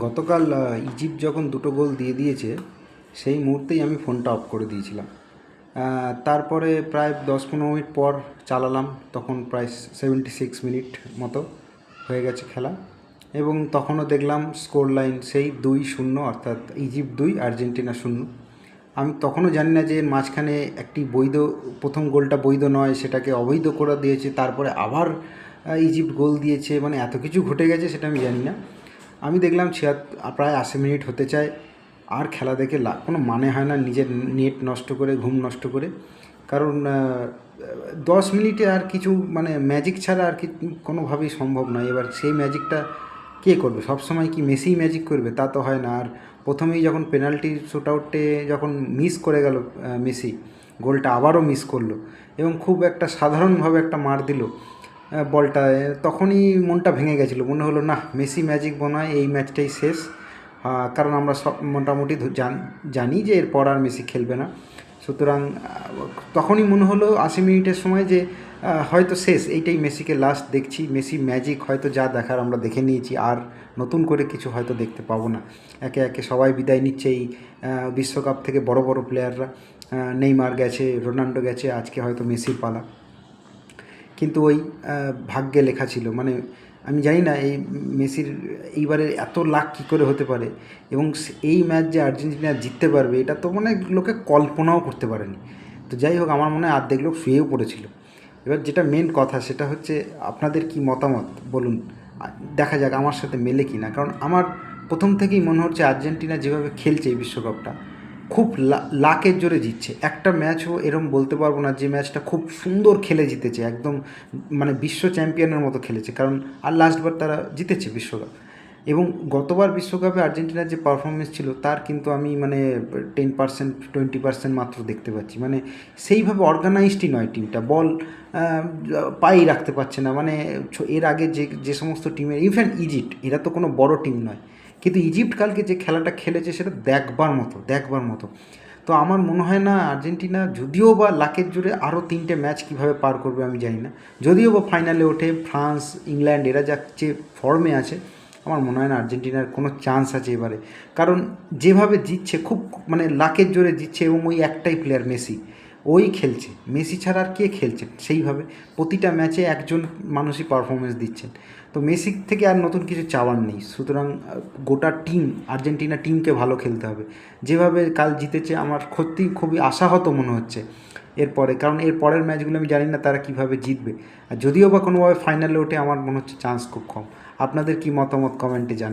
গতকাল ইজিপ্ট যখন দুটো গোল দিয়ে দিয়েছে সেই মুহূর্তেই আমি ফোনটা অফ করে দিয়েছিলাম। তারপরে প্রায় 10-15 মিনিট পর চালালাম, তখন প্রায় 76 মিনিট মতো হয়ে গেছে খেলা, এবং তখনও দেখলাম স্কোর লাইন সেই 2-0, অর্থাৎ ইজিপ্ট 2 আর্জেন্টিনা 0। আমি তখনও জানি না যে এর মাঝখানে একটি বৈধ, প্রথম গোলটা বৈধ নয়, সেটাকে অবৈধ করে দিয়েছে, তারপরে আবার ইজিপ্ট গোল দিয়েছে, মানে এত কিছু ঘটে গেছে সেটা আমি জানি না। আমি দেখলাম প্রায় 80 মিনিট হতে চায়, আর খেলা দেখে কোনো মানে হয় না, নিজের নেট নষ্ট করে, ঘুম নষ্ট করে। কারণ 10 মিনিটে আর কিছু, মানে ম্যাজিক ছাড়া আর কি কোনোভাবেই সম্ভব নয়। এবার সেই ম্যাজিকটা কে করবে? সবসময় কি মেসিই ম্যাজিক করবে? তা তো হয় না। আর প্রথমেই যখন পেনাল্টি শ্যুট আউটে যখন মিস করে গেল মেসি, গোলটা আবারও মিস করলো এবং খুব একটা সাধারণভাবে একটা মার দিল বলটায়, তখনই মনটা ভেঙে গেছিলো। মনে হলো না, মেসি ম্যাজিক মনে হয় এই ম্যাচটাই শেষ। কারণ আমরা সব মোটামুটি জানি যে এরপর আর মেসি খেলবে না। সুতরাং তখনই মনে হলো 80 মিনিটের সময় যে হয়তো শেষ, এইটাই মেসিকে লাস্ট দেখছি। মেসি ম্যাজিক হয়তো যা দেখার আমরা দেখে নিয়েছি, আর নতুন করে কিছু হয়তো দেখতে পাবো না। একে একে সবাই বিদায় নিচ্ছে এই বিশ্বকাপ থেকে, বড় বড় প্লেয়াররা। নেইমার গেছে, রোনাল্ডো গেছে, আজকে হয়তো মেসির পালা। কিন্তু ওই ভাগ্যে লেখা ছিল, মানে আমি জানি না এই মেসির এইবারে এত লাক কী করে হতে পারে, এবং এই ম্যাচ যে আর্জেন্টিনা জিততে পারবে এটা তো মানে লোকে কল্পনাও করতে পারেনি। তো যাই হোক, আমার মনে হয় অর্ধেক লোক শুয়েও পড়েছিল। এবার যেটা মেন কথা সেটা হচ্ছে, আপনাদের কি মতামত বলুন, দেখা যাক আমার সাথে মেলে কি না। কারণ আমার প্রথম থেকেই মনে হচ্ছে আর্জেন্টিনা যেভাবে খেলছে এই বিশ্বকাপটা, খুব লাকের জোরে জিতছে। একটা ম্যাচও এরম বলতে পারবো না যে ম্যাচটা খুব সুন্দর খেলে জিতেছে, একদম মানে বিশ্ব চ্যাম্পিয়নের মতো খেলেছে। কারণ আর লাস্টবার তারা জিতেছে বিশ্বকাপ, এবং গতবার বিশ্বকাপে আর্জেন্টিনার যে পারফরমেন্স ছিল তার কিন্তু আমি মানে 10%, 20% মাত্র দেখতে পাচ্ছি। মানে সেইভাবে অর্গানাইজডই নয় টিমটা, বল পায়েই রাখতে পারছে না। মানে এর আগে যে সমস্ত টিমের, ইভেন ইজিপ্ট, এরা তো কোনো বড় টিম নয়, কিন্তু ইজিপ্ট কালকে যে খেলাটা খেলেছে সেটা দেখবার মতো। তো আমার মনে হয় না আর্জেন্টিনা, যদিও বা লাকের জোরে আরও 3টে ম্যাচ কীভাবে পার করবে আমি জানি না, যদিও বা ফাইনালে ওঠে ফ্রান্স, ইংল্যান্ড, এরা যে ফর্মে আছে, আমার মনে হয় না আর্জেন্টিনার কোনো চান্স আছে এবারে। কারণ যেভাবে জিতছে, খুব মানে লাকের জোরে জিতছে, এবং ওই একটাই প্লেয়ার মেসি, ওই খেলছে। মেসি ছাড়া আর কে খেলছে সেইভাবে? প্রতিটা ম্যাচে একজন মানুষই পারফরমেন্স দিচ্ছেন। তো মেসি থেকে আর নতুন কিছু চাওয়ার নেই। সুতরাং গোটা টিম, আর্জেন্টিনা টিমকে ভালো খেলতে হবে। যেভাবে কাল জিতেছে, আমার সত্যিই খুবই আশাহত মনে হচ্ছে এরপরে। কারণ এর পরের ম্যাচগুলো আমি জানি না তারা কীভাবে জিতবে, আর যদিও বা কোনোভাবে ফাইনালে ওঠে, আমার মনে হচ্ছে চান্স খুব কম। আপনাদের কি মতামত কমেন্টে জানান।